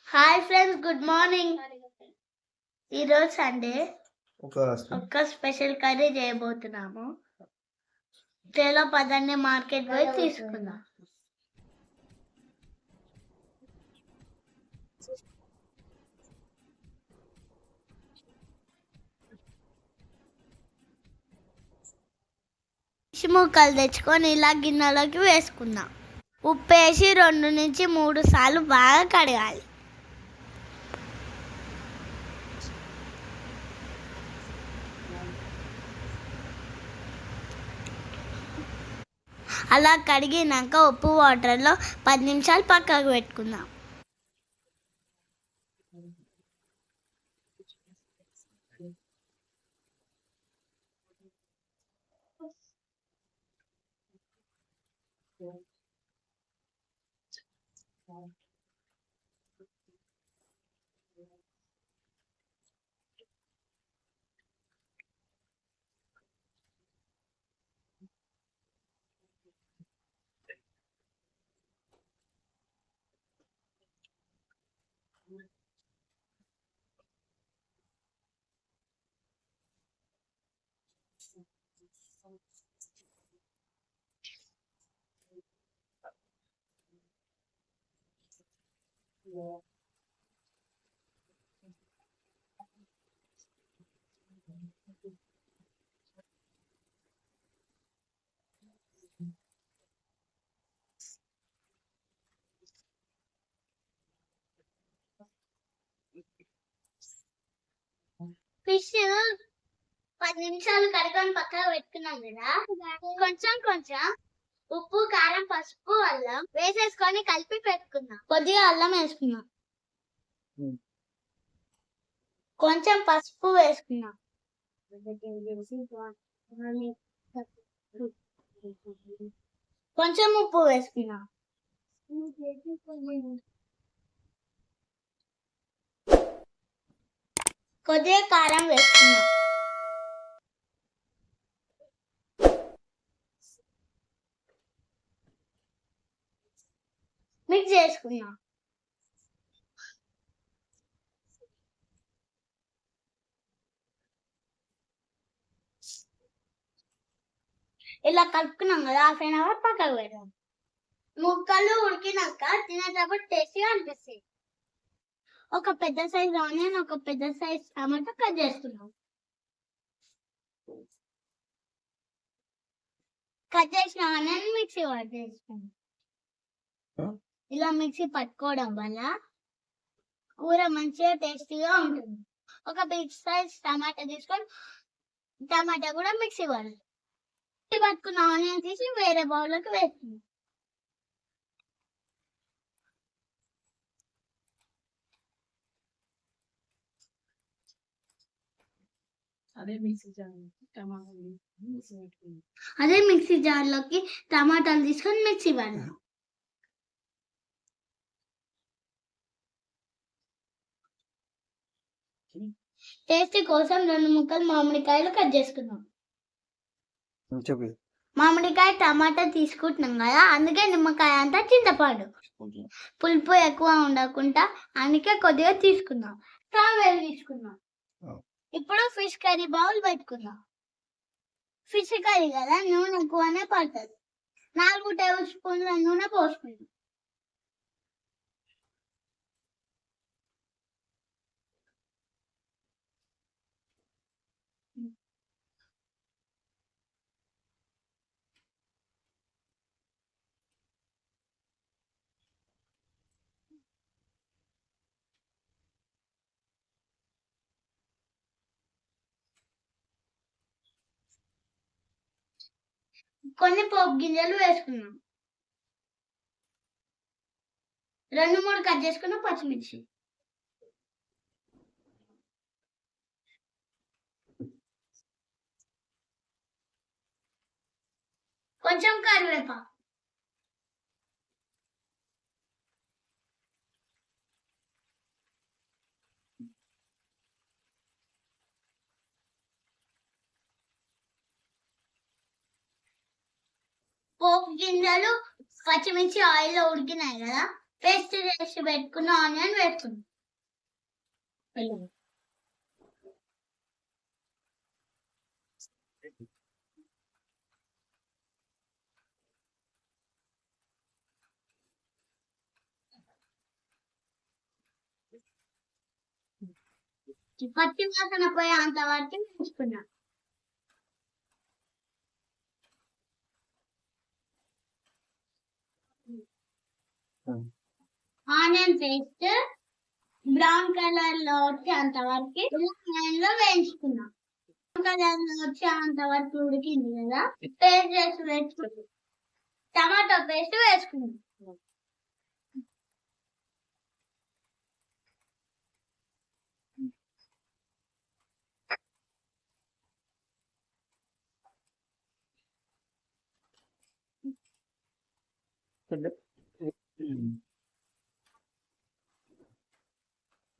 Hi friends, good morning. ఈరోజు Sunday ఒక special curry చేయబోతున్నాము. చేలో పదండి మార్కెట్ పోయి తీసుకుందాం. ఫిష్ ముక్కలు తెచ్చుకొని ఇలా గిన్నెలోకి వేసుకుందాం. ఉప్పు వేసి 2 నుంచి 3 సార్లు బాగా కడగాలి. అలా కడిగినాక ఉప్పు వాటర్లో 10 నిమిషాలు పక్కకు పెట్టుకుందాం. ఫిష్ 10 నిమిషాలు కడుక్కొని పక్కకు పెట్టుకున్నాం కదా, కొంచెం ఉప్పు, కారం, పసుపు, అల్లం వేసేసుకొని కలిపి పెట్టుకుందాం. కొద్దిగా అల్లం వేసుకుందాం, కొంచెం పసుపు వేసుకుందాం, కొంచెం ఉప్పు వేసుకుందాం, కొద్దిగా కారం వేసుకుందాం, మిక్స్ చేసుకుందాం. ఇలా కలుపుకున్నాం కదా, 1/2 అవర్ పక్కకు పెడదాం. ముక్కలు ఉడికినాక తినేటప్పుడు టేస్టీగా అనిపిస్తాయి. ఒక పెద్ద సైజ్ ఆనియన్, ఒక పెద్ద సైజ్ టమాటా కట్ చేసుకున్నాం. కట్ చేసిన ఆనియన్ మిక్సీ పట్టేసుకున్నాం. ఇలా మిక్సీ పట్టుకోవడం వల్ల కూర మంచిగా టేస్టీగా ఉంటుంది. ఒక బిగ్ సైజ్ టమాటా తీసుకొని టమాటా కూడా మిక్సీ పట్టుకున్న ఆనియన్ తీసి వేరే బౌల్లోకి వేసుకున్నాం. అదే మిక్సీ జార్లోకి టమాటాలు తీసుకొని మిక్సీ పడదాం. టేస్ట్ కోసం 2 ముక్కలు మామిడికాయలు కట్ చేసుకుందాం. మామిడికాయ టమాటా తీసుకుంటున్నాం కదా, అందుకే నిమ్మకాయ అంతా చింతపండు. పులుపు ఎక్కువ ఉండకుండా అందుకే కొద్దిగా తీసుకుందాం. కావేలు తీసుకుందాం. ఇప్పుడు ఫిష్ కర్రీ బౌల్ పెట్టుకుందాం. ఫిష్ కర్రీ కదా, నూనె ఎక్కువనే పడుతుంది. 4 టేబుల్ స్పూన్ల నూనె పోసుకుందాం. కొన్ని పోపు గింజలు వేసుకున్నాం. 2-3 కట్ చేసుకున్న పచ్చిమిర్చి, కొంచెం కరివేపాకు, పోపు గింజలు పచ్చిమిర్చి ఆయిల్లో ఉడికినాయి కదా, పేస్ట్ చేసి పెట్టుకున్న ఆనియన్ వేసుకున్నాం. పచ్చి వాసన పోయేంత వరకు వేసుకున్నా. ఆనియన్ పేస్ట్ బ్రౌన్ కలర్ లో వచ్చేంత వరకు లో వేయించుకున్నా. బ్రౌన్ కలర్ లో వచ్చేంత వరకు ఉడికింది కదా, పేస్ట్ చేసి వేసుకున్నాం. టమాటో పేస్ట్ వేసుకున్నాం.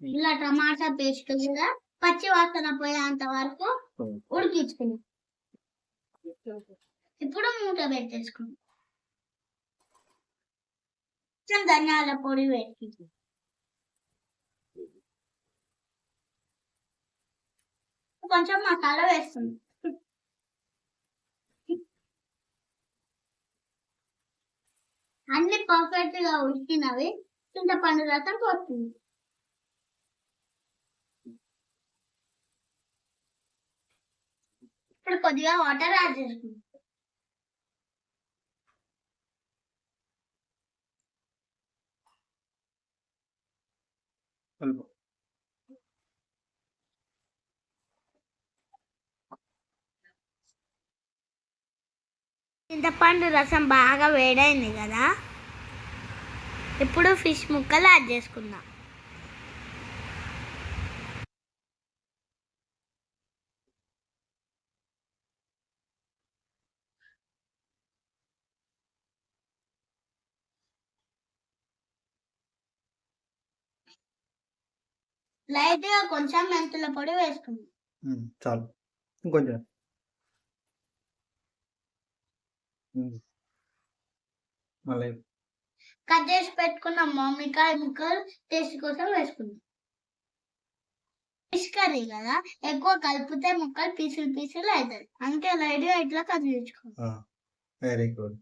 ఇలా టమాటా పేస్ట్ కూడా పచ్చి వాసన పోయేంత వరకు ఉడికించుకున్నాం. ఇప్పుడు మూత పెట్టేసుకున్నాం. కొంచెం ధనియాల పొడి వేసి కొంచెం మసాలా వేస్తుంది. అన్ని పర్ఫెక్ట్ గా ఉడికినవి. చింతపండు రసం పోస్తుంది. ఇప్పుడు కొద్దిగా వాటర్ యాడ్ చేసుకుంటాం. చింతపండు రసం బాగా వేడైంది కదా, ఇప్పుడు ఫిష్ ముక్కలు యాడ్ చేసుకుందాం. లైట్ గా కొంచెం మెంతుల పొడి వేసుకుందాం. చాలు, ఇంకొంచెం. మళ్ళీ కట్ చేసి పెట్టుకున్న మామిడికాయ ముక్కలు టేస్ట్ కోసం వేసుకుందాం. ఫిష్ కర్రీ కదా, ఎక్కువ కలిపితే ముక్కలు పీసులు పీసులు అవుతాయి. అందుకే లైట్ గా ఇట్లా కట్ చేసుకోండి. Very good.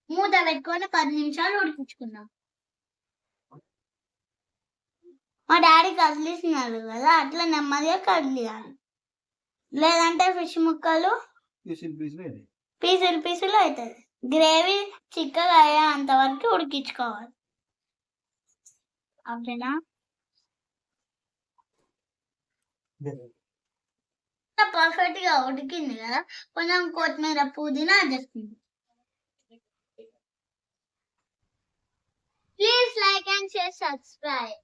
మూత పెట్టుకొని 10 నిమిషాలు ఉడికించుకుందాం. మా డాడీ కదిలిస్తున్నారు కదా, అట్లా నెమ్మదిగా కదిలియాలి, లేదంటే ఫిష్ ముక్కలు పీసులు పీసులు అవుతుంది. గ్రేవీ చిక్కగా అయ్యేంత వరకు ఉడికించుకోవాలి. ఓకేనా? పర్ఫెక్ట్ గా ఉడికింది కదా, కొంచెం కొత్తిమీర పుదీనా చేస్తుంది. Please like and share, subscribe.